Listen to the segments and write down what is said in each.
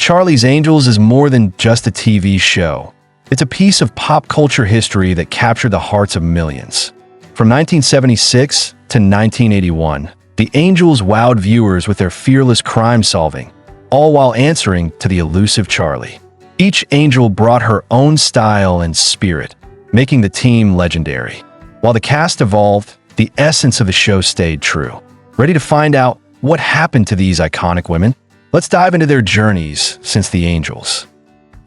Charlie's Angels is more than just a TV show. It's a piece of pop culture history that captured the hearts of millions. From 1976 to 1981, the Angels wowed viewers with their fearless crime-solving, all while answering to the elusive Charlie. Each Angel brought her own style and spirit, making the team legendary. While the cast evolved, the essence of the show stayed true. Ready to find out what happened to these iconic women? Let's dive into their journeys since the Angels.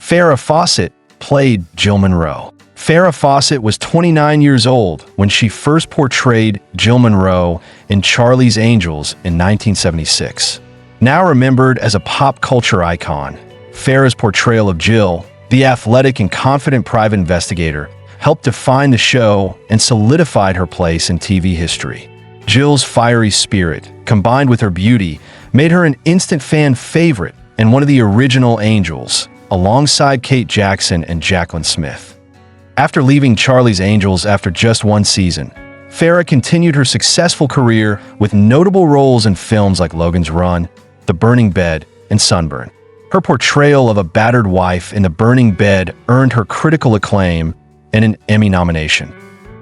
Farrah Fawcett played Jill Munroe. Farrah Fawcett was 29 years old when she first portrayed Jill Munroe in Charlie's Angels in 1976. Now remembered as a pop culture icon, Farrah's portrayal of Jill, the athletic and confident private investigator, helped define the show and solidified her place in TV history. Jill's fiery spirit, combined with her beauty, made her an instant fan favorite and one of the original Angels, alongside Kate Jackson and Jaclyn Smith. After leaving Charlie's Angels after just one season, Farrah continued her successful career with notable roles in films like Logan's Run, The Burning Bed, and Sunburn. Her portrayal of a battered wife in The Burning Bed earned her critical acclaim and an Emmy nomination.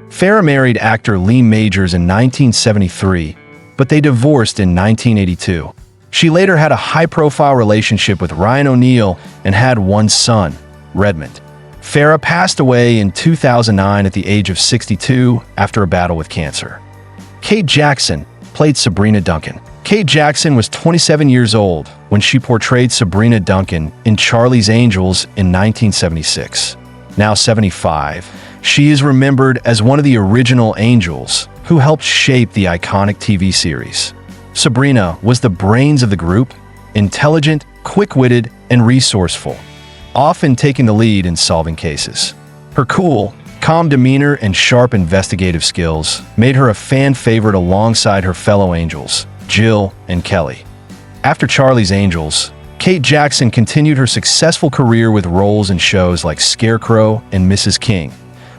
Farrah married actor Lee Majors in 1973, but they divorced in 1982. She later had a high-profile relationship with Ryan O'Neal and had one son, Redmond. Farrah passed away in 2009 at the age of 62 after a battle with cancer. Kate Jackson played Sabrina Duncan. Kate Jackson was 27 years old when she portrayed Sabrina Duncan in Charlie's Angels in 1976. Now 75, she is remembered as one of the original Angels who helped shape the iconic TV series. Sabrina was the brains of the group, intelligent, quick-witted, and resourceful, often taking the lead in solving cases. Her cool, calm demeanor and sharp investigative skills made her a fan favorite alongside her fellow Angels, Jill and Kelly. After Charlie's Angels, Kate Jackson continued her successful career with roles in shows like Scarecrow and Mrs. King,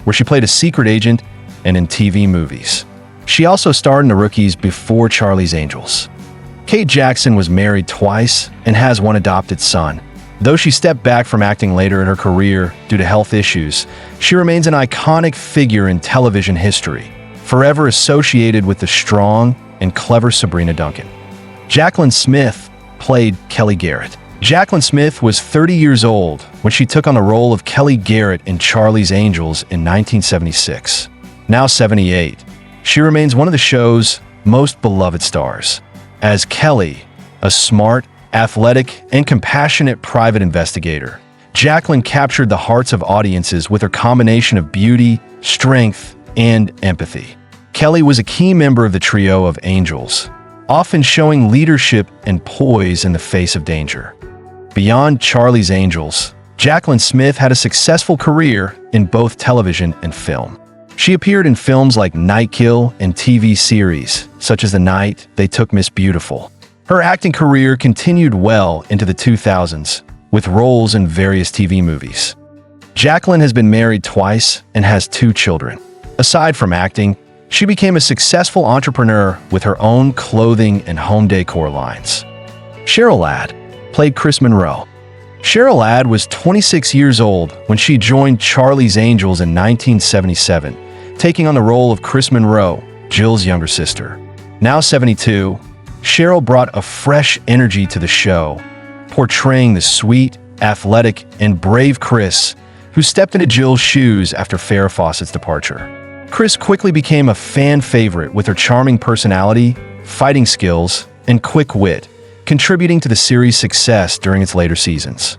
where she played a secret agent, and in TV movies. She also starred in The Rookies before Charlie's Angels. Kate Jackson was married twice and has one adopted son. Though she stepped back from acting later in her career due to health issues, she remains an iconic figure in television history, forever associated with the strong and clever Sabrina Duncan. Jaclyn Smith played Kelly Garrett. Jaclyn Smith was 30 years old when she took on the role of Kelly Garrett in Charlie's Angels in 1976. Now 78, she remains one of the show's most beloved stars. As Kelly, a smart, athletic, and compassionate private investigator, Jaclyn captured the hearts of audiences with her combination of beauty, strength, and empathy. Kelly was a key member of the trio of Angels, often showing leadership and poise in the face of danger. Beyond Charlie's Angels, Jaclyn Smith had a successful career in both television and film. She appeared in films like Night Kill and TV series, such as The Night They Took Miss Beautiful. Her acting career continued well into the 2000s, with roles in various TV movies. Jaclyn has been married twice and has 2 children. Aside from acting, she became a successful entrepreneur with her own clothing and home decor lines. Cheryl Lad played Chris Monroe. Cheryl Lad was 26 years old when she joined Charlie's Angels in 1977, taking on the role of Chris Monroe, Jill's younger sister. Now 72, Cheryl brought a fresh energy to the show, portraying the sweet, athletic, and brave Chris, who stepped into Jill's shoes after Farrah Fawcett's departure. Chris quickly became a fan favorite with her charming personality, fighting skills, and quick wit, contributing to the series' success during its later seasons.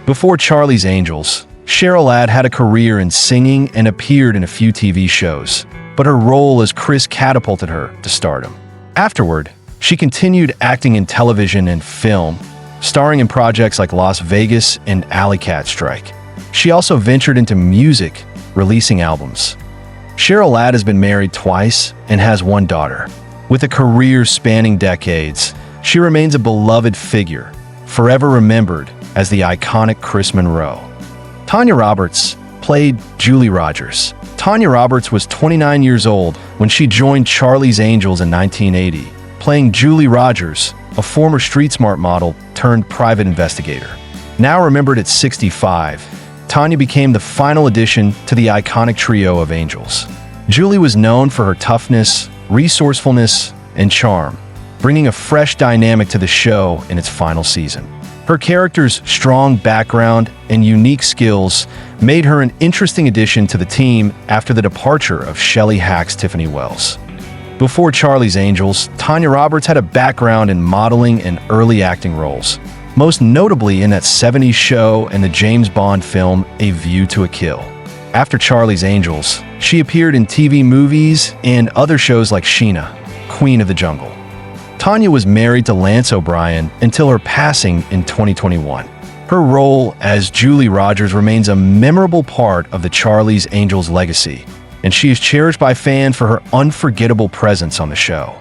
Before Charlie's Angels, Cheryl Lad had a career in singing and appeared in a few TV shows, but her role as Chris catapulted her to stardom. Afterward, she continued acting in television and film, starring in projects like Las Vegas and Alley Cat Strike. She also ventured into music, releasing albums. Cheryl Lad has been married twice and has one daughter. With a career spanning decades, she remains a beloved figure, forever remembered as the iconic Chris Monroe. Tanya Roberts played Julie Rogers. Tanya Roberts was 29 years old when she joined Charlie's Angels in 1980, playing Julie Rogers, a former street smart model turned private investigator. Now remembered at 65, Tanya became the final addition to the iconic trio of angels. Julie was known for her toughness, resourcefulness, and charm, bringing a fresh dynamic to the show in its final season. Her character's strong background and unique skills made her an interesting addition to the team after the departure of Shelley Hack's Tiffany Wells. Before Charlie's Angels, Tanya Roberts had a background in modeling and early acting roles, most notably in that 70s show and the James Bond film A View to a Kill. After Charlie's Angels, she appeared in TV movies and other shows like Sheena, Queen of the Jungle. Tanya was married to Lance O'Brien until her passing in 2021. Her role as Julie Rogers remains a memorable part of the Charlie's Angels legacy, and she is cherished by fans for her unforgettable presence on the show.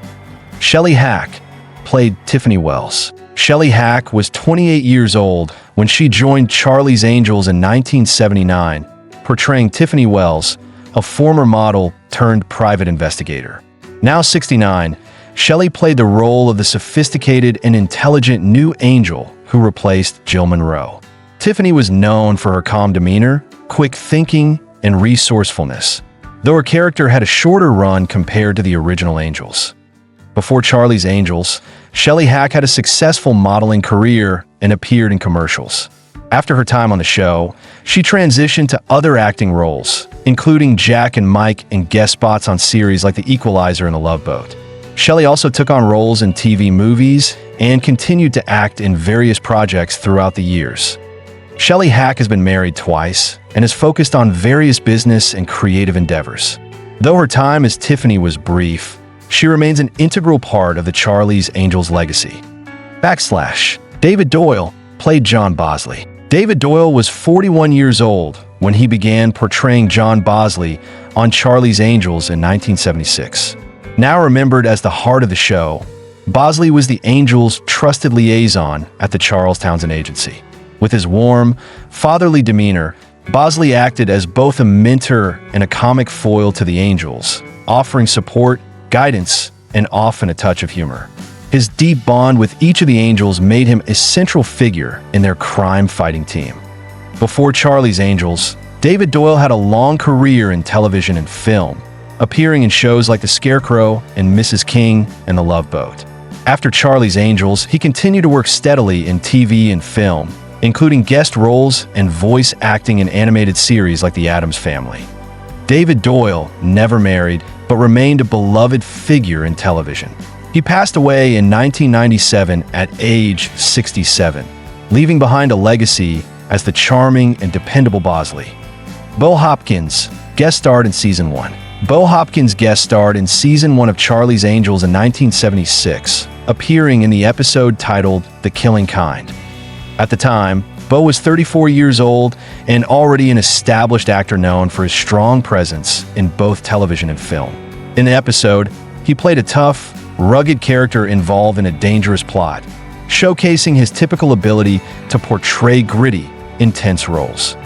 Shelley Hack played Tiffany Wells. Shelley Hack was 28 years old when she joined Charlie's Angels in 1979, portraying Tiffany Wells, a former model turned private investigator. Now 69, Shelley played the role of the sophisticated and intelligent new angel who replaced Jill Munroe. Tiffany was known for her calm demeanor, quick thinking, and resourcefulness, though her character had a shorter run compared to the original Angels. Before Charlie's Angels, Shelley Hack had a successful modeling career and appeared in commercials. After her time on the show, she transitioned to other acting roles, including Jack and Mike and guest spots on series like The Equalizer and The Love Boat. Shelley also took on roles in TV movies and continued to act in various projects throughout the years. Shelley Hack has been married twice and is focused on various business and creative endeavors. Though her time as Tiffany was brief, she remains an integral part of the Charlie's Angels legacy. David Doyle played John Bosley. David Doyle was 41 years old when he began portraying John Bosley on Charlie's Angels in 1976. Now remembered as the heart of the show, Bosley was the Angels' trusted liaison at the Charles Townsend Agency. With his warm, fatherly demeanor, Bosley acted as both a mentor and a comic foil to the Angels, offering support, guidance, and often a touch of humor. His deep bond with each of the Angels made him a central figure in their crime-fighting team. Before Charlie's Angels, David Doyle had a long career in television and film, appearing in shows like The Scarecrow and Mrs. King and The Love Boat. After Charlie's Angels, he continued to work steadily in TV and film, including guest roles and voice acting in animated series like The Addams Family. David Doyle never married, but remained a beloved figure in television. He passed away in 1997 at age 67, leaving behind a legacy as the charming and dependable Bosley. Bo Hopkins guest starred in Season 1. Bo Hopkins guest starred in Season 1 of Charlie's Angels in 1976, appearing in the episode titled The Killing Kind. At the time, Bo was 34 years old and already an established actor known for his strong presence in both television and film. In the episode, he played a tough, rugged character involved in a dangerous plot, showcasing his typical ability to portray gritty, intense roles.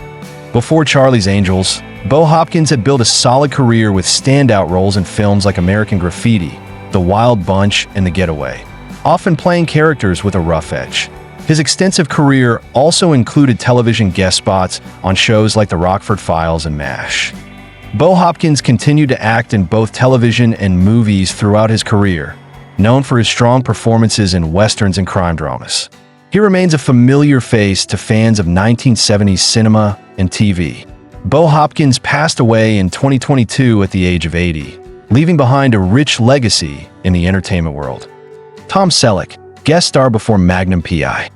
Before Charlie's Angels, Bo Hopkins had built a solid career with standout roles in films like American Graffiti, The Wild Bunch, and The Getaway, often playing characters with a rough edge. His extensive career also included television guest spots on shows like The Rockford Files and MASH. Bo Hopkins continued to act in both television and movies throughout his career, known for his strong performances in westerns and crime dramas. He remains a familiar face to fans of 1970s cinema and TV. Bo Hopkins passed away in 2022 at the age of 80, leaving behind a rich legacy in the entertainment world. Tom Selleck, guest star before Magnum P.I.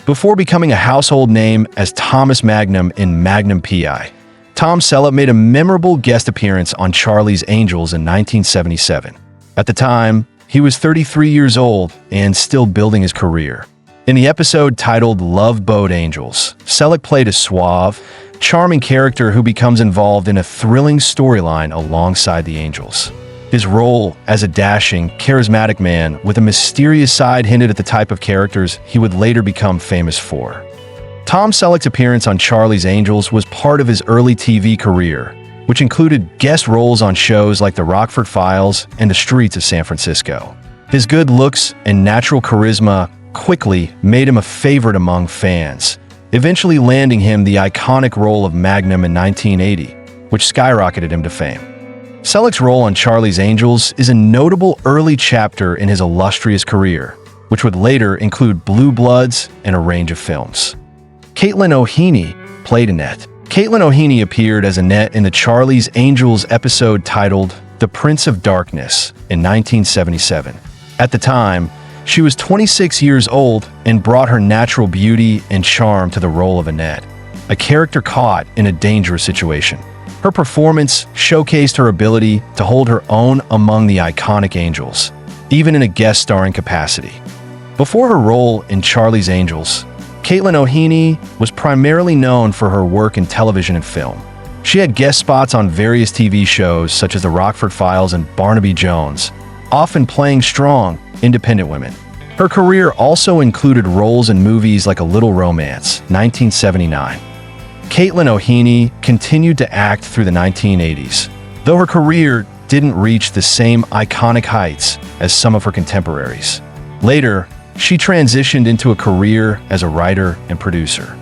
Before becoming a household name as Thomas Magnum in Magnum P.I., Tom Selleck made a memorable guest appearance on Charlie's Angels in 1977. At the time, he was 33 years old and still building his career. In the episode titled Love Boat Angels, Selleck played a suave, charming character who becomes involved in a thrilling storyline alongside the Angels. His role as a dashing, charismatic man with a mysterious side hinted at the type of characters he would later become famous for. Tom Selleck's appearance on Charlie's Angels was part of his early TV career, which included guest roles on shows like The Rockford Files and The Streets of San Francisco. His good looks and natural charisma quickly made him a favorite among fans, eventually landing him the iconic role of Magnum in 1980, which skyrocketed him to fame. Celich's role on Charlie's Angels is a notable early chapter in his illustrious career, which would later include Blue Bloods and a range of films. Caitlin O'Heaney played Annette. Caitlin O'Heaney appeared as Annette in the Charlie's Angels episode titled The Prince of Darkness in 1977. At the time, she was 26 years old and brought her natural beauty and charm to the role of Annette, a character caught in a dangerous situation. Her performance showcased her ability to hold her own among the iconic Angels, even in a guest starring capacity. Before her role in Charlie's Angels, Caitlin O'Heaney was primarily known for her work in television and film. She had guest spots on various TV shows such as The Rockford Files and Barnaby Jones, often playing strong, independent women. Her career also included roles in movies like A Little Romance, 1979. Caitlin O'Heaney continued to act through the 1980s, though her career didn't reach the same iconic heights as some of her contemporaries. Later, she transitioned into a career as a writer and producer.